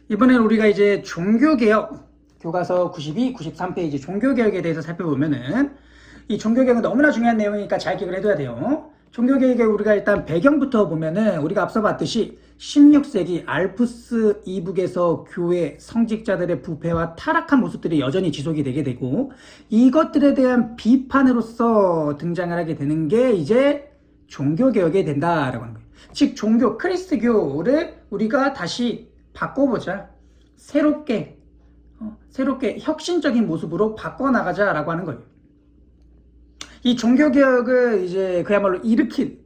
이번에는 우리가 이제 종교개혁 교과서 92, 93페이지 종교개혁에 대해서 살펴보면은 이 종교개혁은 너무나 중요한 내용이니까 잘 기억을 해둬야 돼요. 종교개혁에 우리가 일단 배경부터 보면은 우리가 앞서 봤듯이 16세기 알프스 이북에서 교회 성직자들의 부패와 타락한 모습들이 여전히 지속이 되게 되고 이것들에 대한 비판으로서 등장을 하게 되는 게 이제 종교개혁이 된다라고 하는 거예요. 즉 종교 크리스트교를 우리가 다시 바꿔보자. 새롭게 혁신적인 모습으로 바꿔나가자라고 하는 거예요. 이 종교개혁을 이제 그야말로 일으킨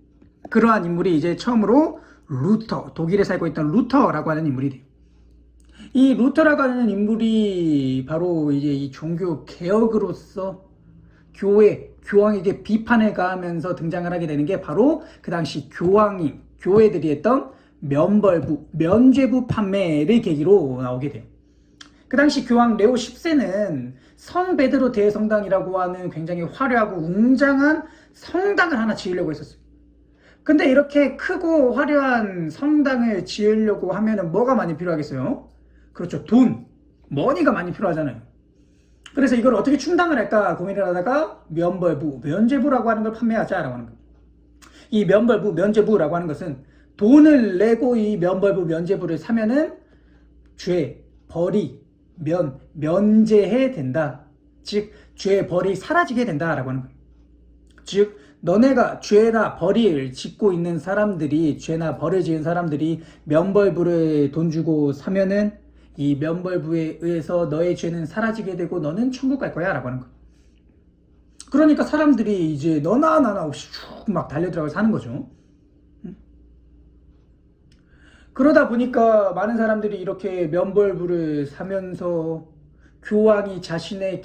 그러한 인물이 이제 처음으로 루터, 독일에 살고 있던 루터라고 하는 인물이 돼요. 이 루터라고 하는 인물이 바로 이제 이 종교개혁으로서 교황에게 비판을 가하면서 등장을 하게 되는 게 바로 그 당시 교회들이 했던 면죄부 판매를 계기로 나오게 돼요. 그 당시 교황 레오 10세는 성 베드로 대성당이라고 하는 굉장히 화려하고 웅장한 성당을 하나 지으려고 했었어요. 근데 이렇게 크고 화려한 성당을 지으려고 하면은 뭐가 많이 필요하겠어요? 그렇죠. 돈, 머니가 많이 필요하잖아요. 그래서 이걸 어떻게 충당을 할까 고민을 하다가 면죄부라고 하는 걸 판매하자라고 하는 거예요. 이 면죄부라고 하는 것은 돈을 내고 이 면죄부를 사면은 죄, 벌이, 면제해 된다. 즉, 죄, 벌이 사라지게 된다라고 하는 거예요. 즉, 너네가 죄나 벌을 짓고 있는 사람들이, 죄나 벌을 지은 사람들이 면벌부를 돈 주고 사면은 이 면벌부에 의해서 너의 죄는 사라지게 되고 너는 천국 갈 거야 라고 하는 거예요. 그러니까 사람들이 이제 너나 나나 없이 쭉 막 달려들어가 사는 거죠. 그러다 보니까 많은 사람들이 이렇게 면벌부를 사면서 교황이 자신의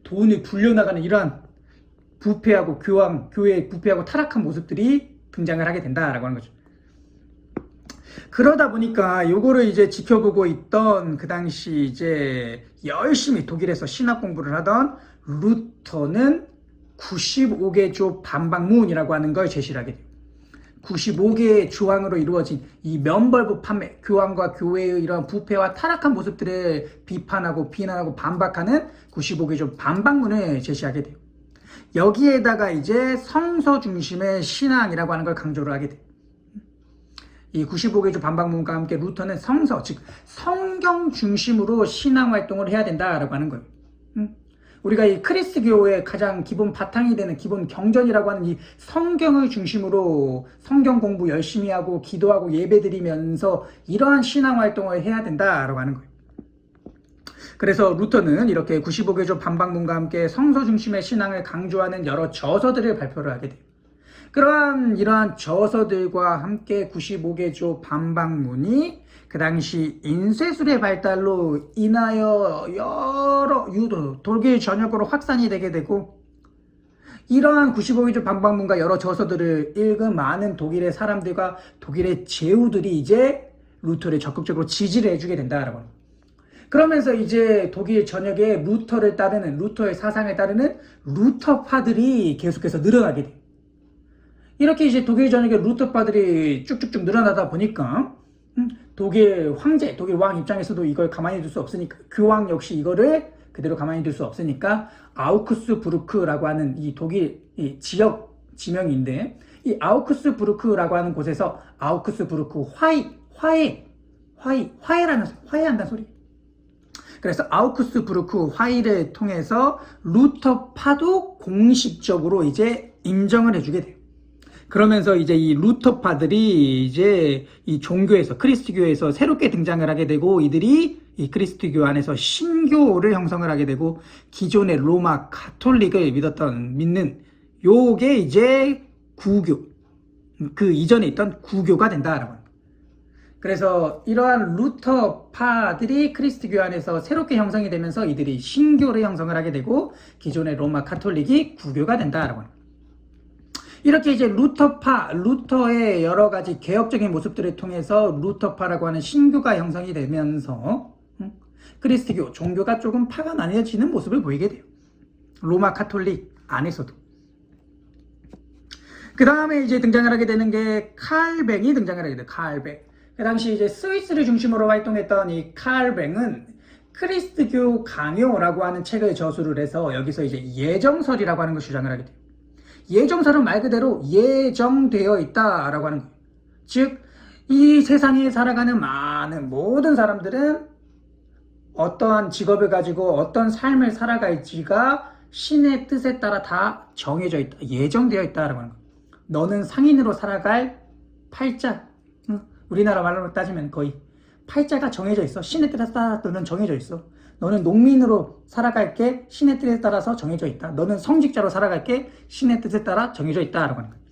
돈을 불려나가는 이러한 부패하고 교회의 부패하고 타락한 모습들이 등장을 하게 된다라고 하는 거죠. 그러다 보니까 요거를 이제 지켜보고 있던 그 당시 이제 열심히 독일에서 신학 공부를 하던 루터는 95개조 반박문이라고 하는 걸 제시를 하게 돼요. 95개의 조항으로 이루어진 이 면벌부 판매, 교황과 교회의 이러한 부패와 타락한 모습들을 비판하고 비난하고 반박하는 95개조 반박문을 제시하게 돼요. 여기에다가 이제 성서 중심의 신앙이라고 하는 걸 강조를 하게 돼요. 이 95개조 반박문과 함께 루터는 성서, 즉 성경 중심으로 신앙 활동을 해야 된다라고 하는 거예요. 우리가 이 크리스트교의 가장 기본 바탕이 되는 기본 경전이라고 하는 이 성경을 중심으로 성경 공부 열심히 하고 기도하고 예배드리면서 이러한 신앙 활동을 해야 된다라고 하는 거예요. 그래서 루터는 이렇게 95개조 반박문과 함께 성서 중심의 신앙을 강조하는 여러 저서들을 발표를 하게 돼요. 이러한 저서들과 함께 95개조 반박문이 그 당시 인쇄술의 발달로 인하여 여러 독일 전역으로 확산이 되게 되고 이러한 95개조 반박문과 여러 저서들을 읽은 많은 독일의 사람들과 독일의 제후들이 이제 루터를 적극적으로 지지를 해주게 된다라고 합니다. 그러면서 이제 독일 전역에 루터의 사상을 따르는 루터파들이 계속해서 늘어나게 돼요. 이렇게 이제 독일 전역에 루터파들이 쭉쭉쭉 늘어나다 보니까 독일 황제, 독일 왕 입장에서도 이걸 가만히 둘 수 없으니까 교황 역시 이거를 그대로 가만히 둘 수 없으니까 아우크스부르크라고 하는 이 독일 이 지역 지명인데 이 아우크스부르크라고 하는 곳에서 아우크스부르크 화해한다는 소리. 그래서 아우크스부르크 화의를 통해서 루터파도 공식적으로 이제 인정을 해주게 돼요. 그러면서 이제 이 루터파들이 이제 이 종교에서 크리스트교에서 새롭게 등장을 하게 되고 이들이 이 크리스트교 안에서 신교를 형성을 하게 되고 기존의 로마 가톨릭을 믿는 요게 이제 구교, 그 이전에 있던 구교가 된다라고 합니다. 그래서 이러한 루터파들이 크리스트교 안에서 새롭게 형성이 되면서 이들이 신교를 형성을 하게 되고 기존의 로마 가톨릭이 구교가 된다라고 합니다. 이렇게 이제 루터의 여러 가지 개혁적인 모습들을 통해서 루터파라고 하는 신교가 형성이 되면서 크리스트교, 종교가 조금 파가 나뉘어지는 모습을 보이게 돼요. 로마 가톨릭 안에서도. 그 다음에 이제 등장을 하게 되는 게 칼뱅이 등장을 하게 돼요. 칼뱅. 그 당시 이제 스위스를 중심으로 활동했던 이 칼뱅은 크리스트교 강요라고 하는 책을 저술을 해서 여기서 이제 예정설이라고 하는 걸 주장을 하게 돼요. 예정설은 말 그대로 예정되어 있다라고 하는 거예요. 즉, 이 세상에 살아가는 많은 모든 사람들은 어떠한 직업을 가지고 어떤 삶을 살아갈지가 신의 뜻에 따라 다 정해져 있다. 예정되어 있다라고 하는 거예요. 너는 상인으로 살아갈 팔자. 우리나라 말로 따지면 거의 팔자가 정해져 있어. 신의 뜻에 따라 너는 정해져 있어. 너는 농민으로 살아갈게 신의 뜻에 따라서 정해져 있다. 너는 성직자로 살아갈게 신의 뜻에 따라 정해져 있다라고 하는 거예요.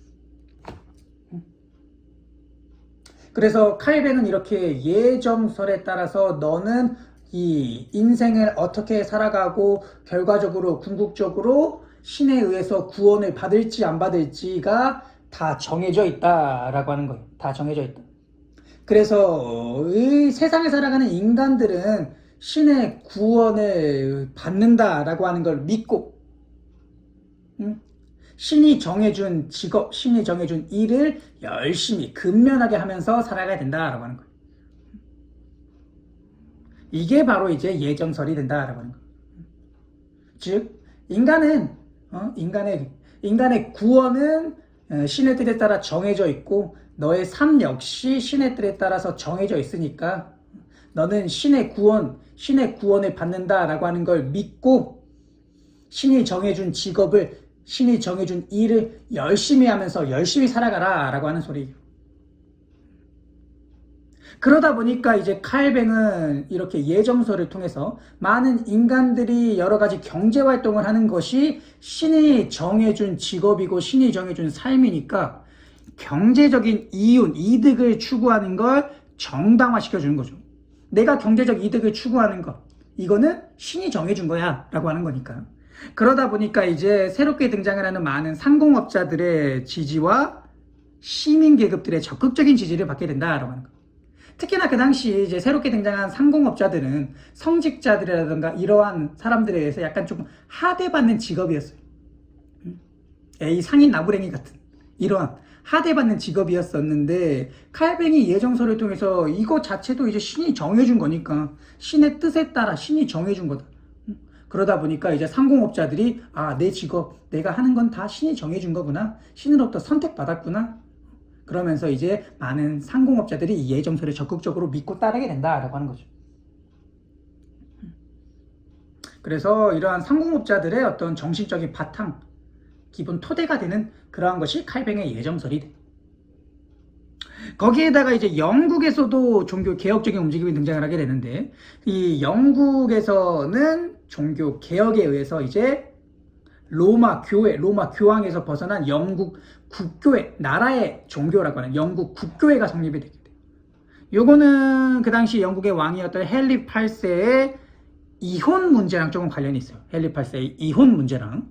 그래서 칼뱅은 이렇게 예정설에 따라서 너는 이 인생을 어떻게 살아가고 결과적으로 궁극적으로 신에 의해서 구원을 받을지 안 받을지가 다 정해져 있다라고 하는 거예요. 다 정해져 있다. 그래서 이 세상에 살아가는 인간들은 신의 구원을 받는다라고 하는 걸 믿고 신이 정해준 직업, 신이 정해준 일을 열심히 근면하게 하면서 살아가야 된다라고 하는 거예요. 이게 바로 이제 예정설이 된다라고 하는 거예요. 즉 인간의 구원은 신의 뜻에 따라 정해져 있고 너의 삶 역시 신의 뜻에 따라서 정해져 있으니까 너는 신의 구원을 받는다라고 하는 걸 믿고 신이 정해준 직업을 신이 정해준 일을 열심히 하면서 열심히 살아가라라고 하는 소리예요. 그러다 보니까 이제 칼뱅은 이렇게 예정설을 통해서 많은 인간들이 여러 가지 경제 활동을 하는 것이 신이 정해준 직업이고 신이 정해준 삶이니까 경제적인 이득을 추구하는 걸 정당화시켜주는 거죠. 내가 경제적 이득을 추구하는 것, 이거는 신이 정해준 거야 라고 하는 거니까. 그러다 보니까 이제 새롭게 등장을 하는 많은 상공업자들의 지지와 시민 계급들의 적극적인 지지를 받게 된다라고 하는 거. 특히나 그 당시 이제 새롭게 등장한 상공업자들은 성직자들이라든가 이러한 사람들에 의해서 약간 조금 하대받는 직업이었어요. 이 상인 나부랭이 같은 이러한 하대받는 직업이었었는데 칼뱅이 예정설을 통해서 이거 자체도 이제 신이 정해준 거니까 신의 뜻에 따라 신이 정해준 거다. 그러다 보니까 이제 상공업자들이 내 직업 내가 하는 건 다 신이 정해준 거구나. 신으로부터 선택받았구나. 그러면서 이제 많은 상공업자들이 이 예정설을 적극적으로 믿고 따르게 된다라고 하는 거죠. 그래서 이러한 상공업자들의 어떤 정신적인 바탕, 기본 토대가 되는 그러한 것이 칼뱅의 예정설이 돼. 거기에다가 이제 영국에서도 종교 개혁적인 움직임이 등장을 하게 되는데 이 영국에서는 종교 개혁에 의해서 이제 로마 교황에서 벗어난 영국 국교회, 나라의 종교라고 하는 영국 국교회가 성립이 되게 돼요. 요거는 그 당시 영국의 왕이었던 헨리 8세의 이혼 문제랑 조금 관련이 있어요. 헨리 8세의 이혼 문제랑.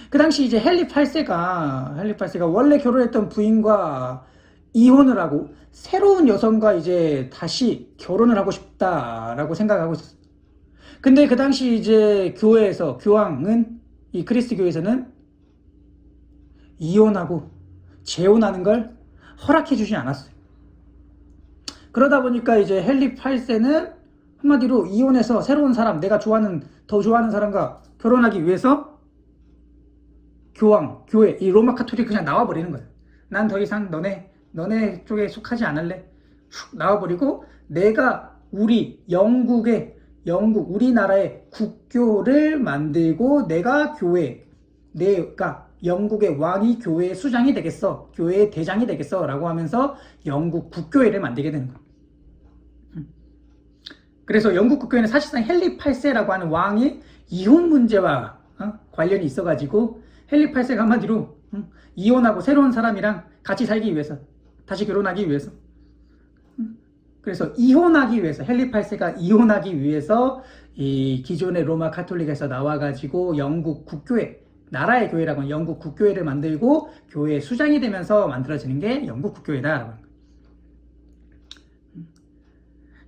그 당시 이제 헨리 8세가 원래 결혼했던 부인과 이혼을 하고 새로운 여성과 이제 다시 결혼을 하고 싶다라고 생각하고 있었어요. 근데 그 당시 이제 교황은 이 그리스도 교회에서는 이혼하고 재혼하는 걸 허락해 주지 않았어요. 그러다 보니까 이제 헨리 8세는 한마디로 이혼해서 새로운 사람, 내가 더 좋아하는 사람과 결혼하기 위해서 교회, 이 로마 카톨릭 그냥 나와버리는 거예요. 난 더 이상 너네 쪽에 속하지 않을래. 슉 나와버리고 내가 우리나라의 국교를 만들고 내가 영국의 왕이 교회의 수장이 되겠어. 교회의 대장이 되겠어. 라고 하면서 영국 국교회를 만들게 되는 거예요. 그래서 영국 국교회는 사실상 헨리 8세라고 하는 왕이 이혼 문제와 관련이 있어가지고 헨리 8세가 한마디로 이혼하고 새로운 사람이랑 같이 살기 위해서 다시 결혼하기 위해서 그래서 헨리 8세가 이혼하기 위해서 이 기존의 로마 카톨릭에서 나와가지고 영국 국교회, 나라의 교회라고 하는 영국 국교회를 만들고 교회의 수장이 되면서 만들어지는 게 영국 국교회다라고 하는 거예요.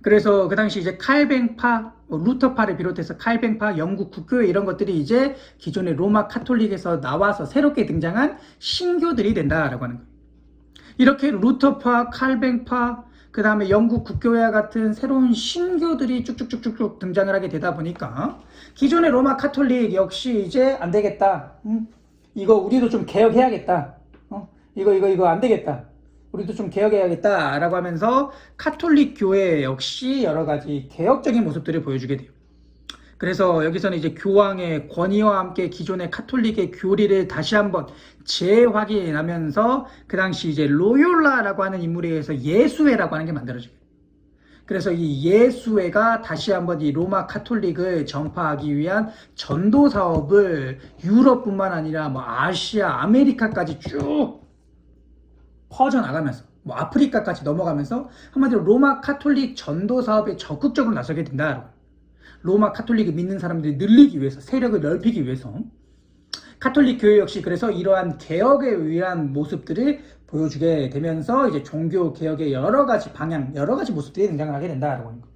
그래서 그 당시 이제 칼뱅파, 루터파를 비롯해서 칼뱅파, 영국 국교회 이런 것들이 이제 기존의 로마 카톨릭에서 나와서 새롭게 등장한 신교들이 된다라고 하는 거예요. 이렇게 루터파, 칼뱅파, 그 다음에 영국 국교회와 같은 새로운 신교들이 쭉쭉쭉쭉 등장을 하게 되다 보니까 기존의 로마 카톨릭 역시 이제 안 되겠다. 이거 우리도 좀 개혁해야겠다. 이거 안 되겠다. 우리도 좀 개혁해야겠다라고 하면서 카톨릭 교회 역시 여러 가지 개혁적인 모습들을 보여주게 돼요. 그래서 여기서는 이제 교황의 권위와 함께 기존의 카톨릭의 교리를 다시 한번 재확인하면서 그 당시 이제 로욜라라고 하는 인물에 의해서 예수회라고 하는 게 만들어져요. 그래서 이 예수회가 다시 한번 이 로마 카톨릭을 전파하기 위한 전도 사업을 유럽뿐만 아니라 뭐 아시아, 아메리카까지 쭉 퍼져나가면서 뭐 아프리카까지 넘어가면서 한마디로 로마 카톨릭 전도 사업에 적극적으로 나서게 된다. 로마 카톨릭을 믿는 사람들이 늘리기 위해서, 세력을 넓히기 위해서 카톨릭 교회 역시 그래서 이러한 개혁에 위한 모습들을 보여주게 되면서 이제 종교 개혁의 여러 가지 방향, 여러 가지 모습들이 등장을 하게 된다라고 하는 거.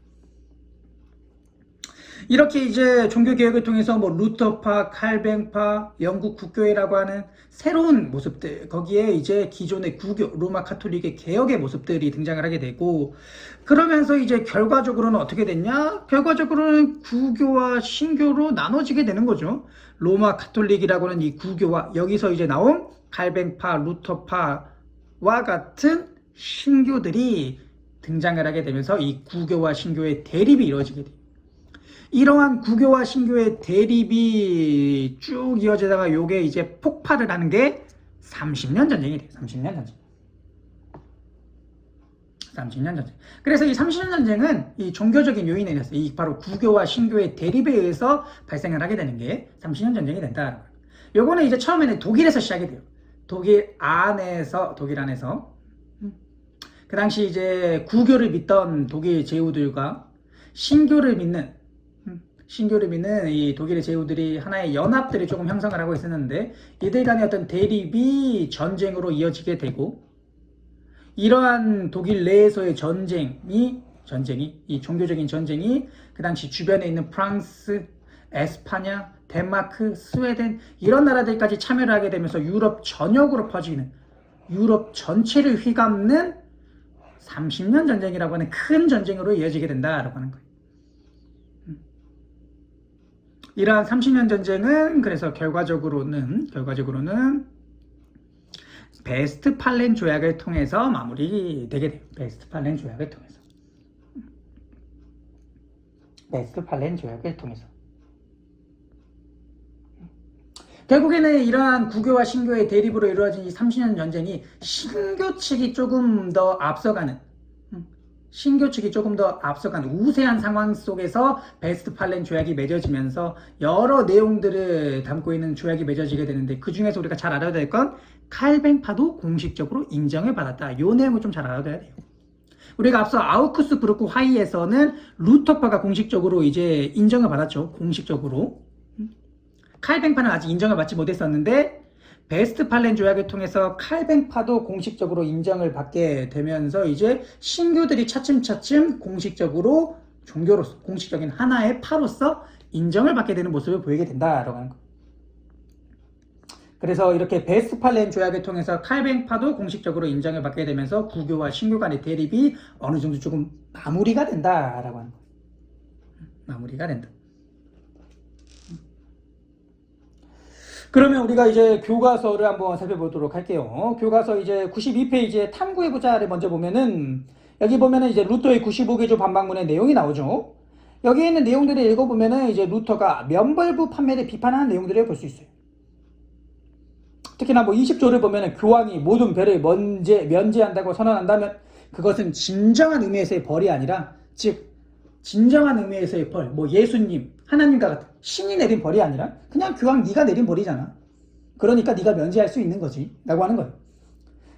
이렇게 이제 종교 개혁을 통해서 뭐 루터파, 칼뱅파, 영국 국교회라고 하는 새로운 모습들, 거기에 이제 기존의 구교, 로마 카톨릭의 개혁의 모습들이 등장을 하게 되고, 그러면서 이제 결과적으로는 어떻게 됐냐? 결과적으로는 구교와 신교로 나눠지게 되는 거죠. 로마 카톨릭이라고는 이 구교와 여기서 이제 나온 칼뱅파, 루터파와 같은 신교들이 등장을 하게 되면서 이 구교와 신교의 대립이 이루어지게 돼요. 이러한 구교와 신교의 대립이 쭉 이어지다가 요게 이제 폭발을 하는 게 30년 전쟁이 돼요. 30년 전쟁. 30년 전쟁. 그래서 이 30년 전쟁은 이 종교적인 요인에 의해서 이 바로 구교와 신교의 대립에 의해서 발생을 하게 되는 게 30년 전쟁이 된다. 요거는 이제 처음에는 독일에서 시작이 돼요. 독일 안에서 그 당시 이제 구교를 믿던 독일 제후들과 신교를 믿는 이 독일의 제후들이 하나의 연합들이 조금 형성을 하고 있었는데 이들 간의 어떤 대립이 전쟁으로 이어지게 되고 이러한 독일 내에서의 전쟁이 이 종교적인 전쟁이 그 당시 주변에 있는 프랑스, 에스파냐, 덴마크, 스웨덴 이런 나라들까지 참여를 하게 되면서 유럽 전역으로 퍼지는 유럽 전체를 휘감는 30년 전쟁이라고 하는 큰 전쟁으로 이어지게 된다라고 하는 거예요. 이러한 30년 전쟁은 그래서 결과적으로는 베스트팔렌 조약을 통해서 마무리되게 돼요. 베스트팔렌 조약을 통해서. 결국에는 이러한 구교와 신교의 대립으로 이루어진 이 30년 전쟁이 신교 측이 조금 더 앞서가는 우세한 상황 속에서 베스트팔렌 조약이 맺어지면서 여러 내용들을 담고 있는 조약이 맺어지게 되는데 그 중에서 우리가 잘 알아야 될 건 칼뱅파도 공식적으로 인정을 받았다. 이 내용을 좀 잘 알아둬야 돼요. 우리가 앞서 아우크스부르크 화의에서는 루터파가 공식적으로 이제 인정을 받았죠. 공식적으로. 칼뱅파는 아직 인정을 받지 못했었는데 베스트팔렌 조약을 통해서 칼뱅파도 공식적으로 인정을 받게 되면서 이제 신교들이 차츰차츰 공식적으로 종교로서 공식적인 하나의 파로서 인정을 받게 되는 모습을 보이게 된다라고 하는 거. 그래서 이렇게 베스트팔렌 조약을 통해서 칼뱅파도 공식적으로 인정을 받게 되면서 구교와 신교 간의 대립이 어느 정도 조금 마무리가 된다라고 하는 거. 마무리가 된다. 그러면 우리가 이제 교과서를 한번 살펴보도록 할게요. 교과서 이제 92페이지에 탐구해보자를 먼저 보면은 여기 보면은 이제 루터의 95개조 반박문의 내용이 나오죠. 여기 있는 내용들을 읽어보면은 이제 루터가 면벌부 판매를 비판하는 내용들을 볼 수 있어요. 특히나 뭐 20조를 보면은 교황이 모든 별을 면제한다고 선언한다면 그것은 진정한 의미에서의 벌이 아니라 즉 진정한 의미에서의 벌, 뭐 예수님, 하나님과 같은 신이 내린 벌이 아니라 그냥 교황 네가 내린 벌이잖아. 그러니까 네가 면제할 수 있는 거지 라고 하는 거예요.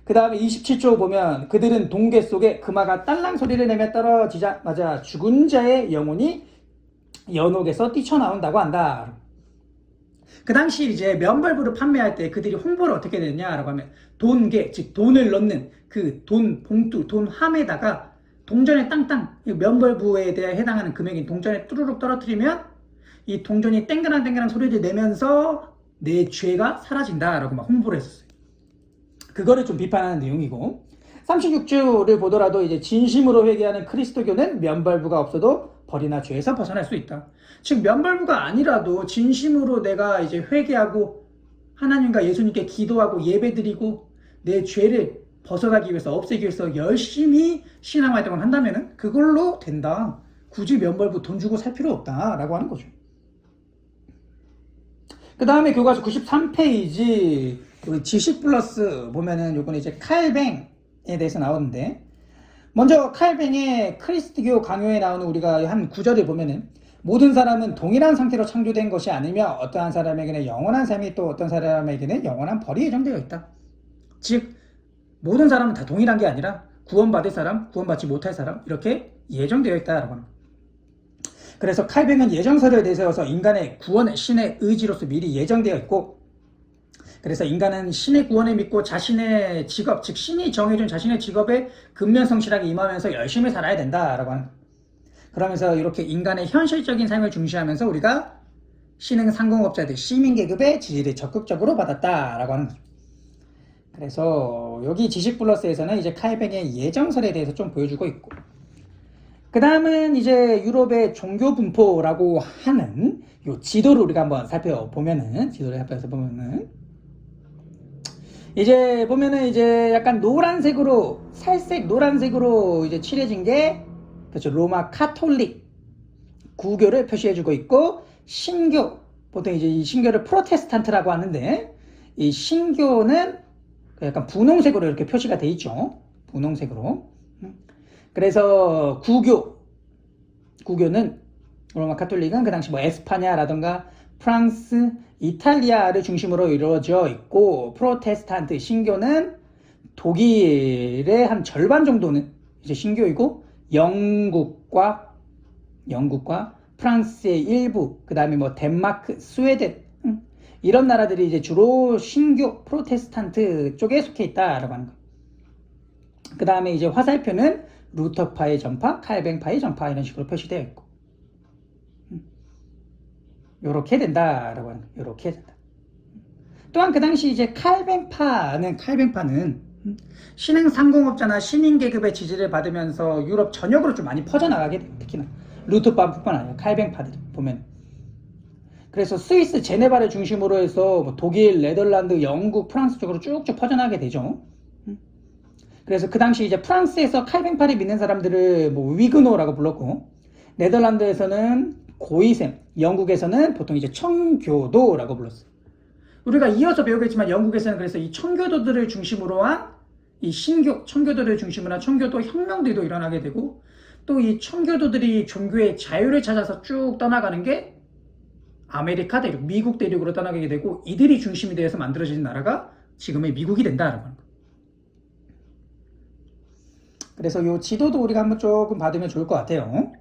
그 다음에 27조 보면 그들은 동계 속에 금화가 딸랑 소리를 내며 떨어지자마자 죽은 자의 영혼이 연옥에서 뛰쳐나온다고 한다. 그 당시 이제 면벌부를 판매할 때 그들이 홍보를 어떻게 했냐라고 하면 돈계, 즉 돈을 넣는 그 돈 봉투, 돈 함에다가 동전에 땅땅, 면벌부에 대해 해당하는 금액인 동전에 뚜루룩 떨어뜨리면 이 동전이 땡그랑 소리를 내면서 내 죄가 사라진다라고 막 홍보를 했었어요. 그거를 좀 비판하는 내용이고 36주를 보더라도 이제 진심으로 회개하는 그리스도교는 면벌부가 없어도 벌이나 죄에서 벗어날 수 있다. 즉 면벌부가 아니라도 진심으로 내가 이제 회개하고 하나님과 예수님께 기도하고 예배드리고 내 죄를 벗어나기 위해서 없애기 위해서 열심히 신앙활동을 한다면은 그걸로 된다. 굳이 면벌부 돈 주고 살 필요 없다라고 하는 거죠. 그 다음에 교과서 93페이지 지식 플러스 보면은 요거는 이제 칼뱅에 대해서 나오는데, 먼저 칼뱅의 크리스트교 강요에 나오는 우리가 한 구절을 보면은 모든 사람은 동일한 상태로 창조된 것이 아니며 어떠한 사람에게는 영원한 삶이 또 어떤 사람에게는 영원한 벌이 예정되어 있다. 즉 모든 사람은 다 동일한 게 아니라 구원받을 사람, 구원받지 못할 사람 이렇게 예정되어 있다라고 합니다. 그래서 칼뱅은 예정설을 내세워서 인간의 구원은 신의 의지로서 미리 예정되어 있고, 그래서 인간은 신의 구원을 믿고 자신의 직업, 즉 신이 정해준 자신의 직업에 근면성실하게 임하면서 열심히 살아야 된다라고 하는 거예요. 그러면서 이렇게 인간의 현실적인 삶을 중시하면서 우리가 신흥 상공업자들, 시민계급의 지지를 적극적으로 받았다라고 하는 거죠. 그래서 여기 지식 플러스에서는 이제 칼뱅의 예정설에 대해서 좀 보여주고 있고, 그 다음은 이제 유럽의 종교 분포라고 하는 요 지도를 우리가 한번 살펴보면은, 지도를 살펴보면은, 이제 보면은 이제 약간 노란색으로, 살색 노란색으로 이제 칠해진 게, 그렇죠. 로마 카톨릭 구교를 표시해주고 있고, 신교, 보통 이제 이 신교를 프로테스탄트라고 하는데, 이 신교는 약간 분홍색으로 이렇게 표시가 돼 있죠. 분홍색으로. 그래서 구교는 로마 카톨릭은 그 당시 뭐 에스파냐라던가 프랑스, 이탈리아를 중심으로 이루어져 있고, 프로테스탄트 신교는 독일의 한 절반 정도는 이제 신교이고, 영국과 프랑스의 일부, 그 다음에 뭐 덴마크, 스웨덴 이런 나라들이 이제 주로 신교 프로테스탄트 쪽에 속해 있다라고 하는 거예요. 그 다음에 이제 화살표는 루터파의 전파, 칼뱅파의 전파 이런 식으로 표시되어 있고, 요렇게 된다라고 하는 거예요. 요렇게 된다. 또한 그 당시 이제 칼뱅파는 신흥 상공업자나 신인 계급의 지지를 받으면서 유럽 전역으로 좀 많이 퍼져나가게 돼요. 특히나 루터파뿐만 아니라 칼뱅파들이 보면. 그래서 스위스 제네바를 중심으로 해서 뭐 독일, 네덜란드, 영국, 프랑스 쪽으로 쭉쭉 퍼져나가게 되죠. 그래서 그 당시 이제 프랑스에서 칼뱅파를 믿는 사람들을 뭐 위그노라고 불렀고, 네덜란드에서는 고이셈, 영국에서는 보통 이제 청교도라고 불렀어요. 우리가 이어서 배우겠지만 영국에서는 그래서 이 청교도들을 중심으로 한 이 신교, 청교도를 중심으로 한 청교도 혁명들도 일어나게 되고, 또 이 청교도들이 종교의 자유를 찾아서 쭉 떠나가는 게 아메리카 대륙, 미국 대륙으로 떠나게 되고, 이들이 중심이 되어서 만들어진 나라가 지금의 미국이 된다라고 하는 거예요. 그래서 이 지도도 우리가 한번 조금 받으면 좋을 것 같아요.